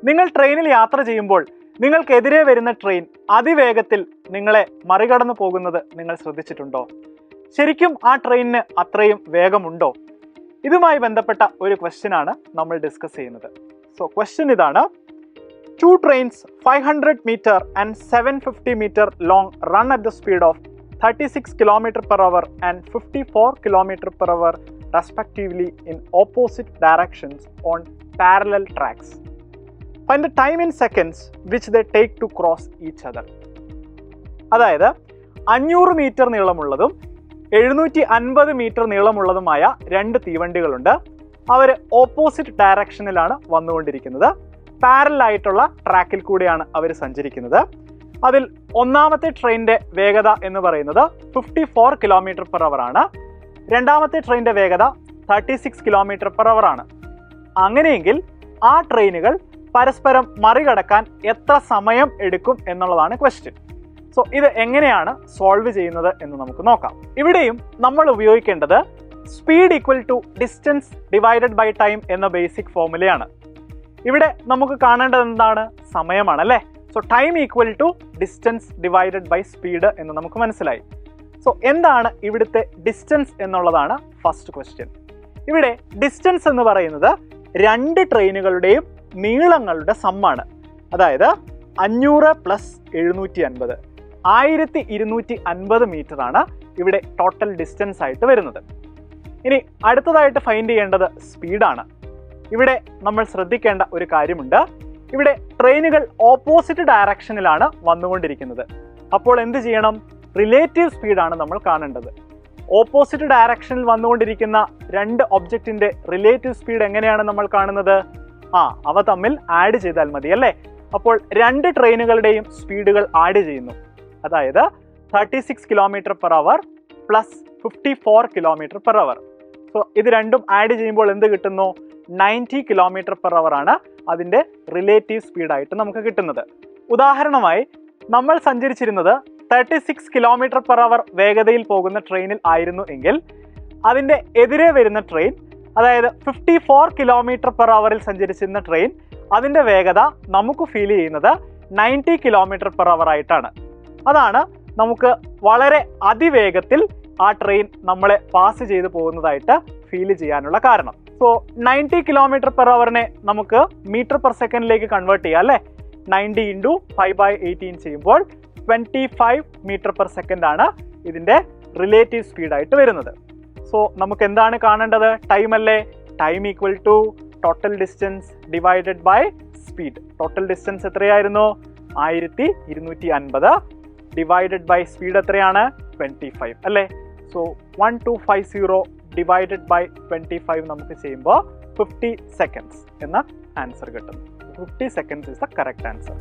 നിങ്ങൾ ട്രെയിനിൽ യാത്ര ചെയ്യുമ്പോൾ നിങ്ങൾക്കെതിരെ വരുന്ന ട്രെയിൻ അതിവേഗത്തിൽ നിങ്ങളെ മറികടന്നു പോകുന്നത് നിങ്ങൾ ശ്രദ്ധിച്ചിട്ടുണ്ടോ? ശരിക്കും ആ ട്രെയിനിന് അത്രയും വേഗമുണ്ടോ? ഇതുമായി ബന്ധപ്പെട്ട ഒരു ക്വസ്റ്റ്യൻ ആണ് നമ്മൾ ഡിസ്കസ് ചെയ്യുന്നത്. സോ ക്വസ്റ്റ്യൻ ഇതാണ്: 2 trains 500 meter and 750 meter long run at the speed of 36 km per hour and 54 km per hour respectively in opposite directions on parallel tracks. Find the time in seconds which they take to cross each other. അതായത് 500 metre നീളമുള്ളതും 750 metre നീളമുള്ളതുമായ 2 തീവണ്ടികളുണ്ട്. അവർ opposite ഡയറക്ഷനിലാണ് വന്നുകൊണ്ടിരിക്കുന്നത്. Parallel ആയിട്ടുള്ള ട്രാക്കിൽ കൂടിയാണ് അവർ സഞ്ചരിക്കുന്നത്. അതിൽ ഒന്നാമത്തെ ട്രെയിനിന്റെ വേഗത എന്ന് പറയുന്നത് 54 km/h ആണ്. രണ്ടാമത്തെ ട്രെയിനിന്റെ വേഗത 36 km/h ആണ്. അങ്ങനെയെങ്കിൽ ആ ട്രെയിനുകൾ പരസ്പരം മറികടക്കാൻ എത്ര സമയം എടുക്കും എന്നുള്ളതാണ് ക്വസ്റ്റ്യൻ. സോ ഇത് എങ്ങനെയാണ് സോൾവ് ചെയ്യുന്നത് എന്ന് നമുക്ക് നോക്കാം. ഇവിടെയും നമ്മൾ ഉപയോഗിക്കേണ്ടത് speed equal to distance divided by time എന്ന ബേസിക് ഫോർമുലയാണ്. ഇവിടെ നമുക്ക് കാണേണ്ടത് എന്താണ്? സമയമാണ് അല്ലേ? So time equal to distance divided by speed എന്ന് നമുക്ക് മനസ്സിലായി. സോ എന്താണ് ഇവിടുത്തെ ഡിസ്റ്റൻസ് എന്നുള്ളതാണ് ഫസ്റ്റ് ക്വസ്റ്റ്യൻ. ഇവിടെ ഡിസ്റ്റൻസ് എന്ന് പറയുന്നത് 2 ട്രെയിനുകളുടെയും നീളങ്ങളുടെ സമ്മാണ്. അതായത് 500 + 750 1250 മീറ്റർ ആണ് ഇവിടെ ടോട്ടൽ ഡിസ്റ്റൻസ് ആയിട്ട് വരുന്നത്. ഇനി അടുത്തതായിട്ട് ഫൈൻഡ് ചെയ്യേണ്ടത് സ്പീഡാണ്. ഇവിടെ നമ്മൾ ശ്രദ്ധിക്കേണ്ട ഒരു കാര്യമുണ്ട്. ഇവിടെ ട്രെയിനുകൾ ഓപ്പോസിറ്റ് ഡയറക്ഷനിലാണ് വന്നുകൊണ്ടിരിക്കുന്നത്. അപ്പോൾ എന്ത് ചെയ്യണം? റിലേറ്റീവ് സ്പീഡാണ് നമ്മൾ കാണേണ്ടത്. ഓപ്പോസിറ്റ് ഡയറക്ഷനിൽ വന്നുകൊണ്ടിരിക്കുന്ന 2 ഒബ്ജക്റ്റിന്റെ റിലേറ്റീവ് സ്പീഡ് എങ്ങനെയാണ് നമ്മൾ കാണുന്നത്? അവ തമ്മിൽ ആഡ് ചെയ്താൽ മതി അല്ലേ? അപ്പോൾ 2 ട്രെയിനുകളുടെയും സ്പീഡുകൾ ആഡ് ചെയ്യുന്നു. അതായത് 36 km/h + 54 km/h. സോ ഇത് രണ്ടും ആഡ് ചെയ്യുമ്പോൾ എന്ത് കിട്ടുന്നു? 90 km/h ആണ് അതിൻ്റെ റിലേറ്റീവ് സ്പീഡായിട്ട് നമുക്ക് കിട്ടുന്നത്. ഉദാഹരണമായി നമ്മൾ സഞ്ചരിച്ചിരുന്നത് 36 km/h വേഗതയിൽ പോകുന്ന ട്രെയിനിൽ ആയിരുന്നു എങ്കിൽ അതിൻ്റെ എതിരെ വരുന്ന ട്രെയിൻ, അതായത് 54 km/h സഞ്ചരിച്ചിരുന്ന ട്രെയിൻ, അതിൻ്റെ വേഗത നമുക്ക് ഫീൽ ചെയ്യുന്നത് 90 km/h ആയിട്ടാണ്. അതാണ് നമുക്ക് വളരെ അതിവേഗത്തിൽ ആ ട്രെയിൻ നമ്മളെ പാസ് ചെയ്ത് പോകുന്നതായിട്ട് ഫീൽ ചെയ്യാനുള്ള കാരണം. സോ 90 km/h നമുക്ക് മീറ്റർ/സെക്കൻഡിലേക്ക് കൺവേർട്ട് ചെയ്യാം അല്ലേ? 90 × 5/18 ചെയ്യുമ്പോൾ 25 m/s ആണ് ഇതിൻ്റെ റിലേറ്റീവ് സ്പീഡായിട്ട് വരുന്നത്. സോ നമുക്ക് എന്താണ് കാണേണ്ടത്? ടൈം അല്ലേ? Time equal to total distance divided by speed. Total distance എത്രയായിരുന്നു? 1250 ഡിവൈഡഡ് ബൈ സ്പീഡ് എത്രയാണ്? 25 അല്ലേ? സോ 1250 ഡിവൈഡഡ് ബൈ 25 നമുക്ക് ചെയ്യുമ്പോൾ 50 seconds എന്ന ആൻസർ കിട്ടുന്നു. 50 seconds is the correct answer.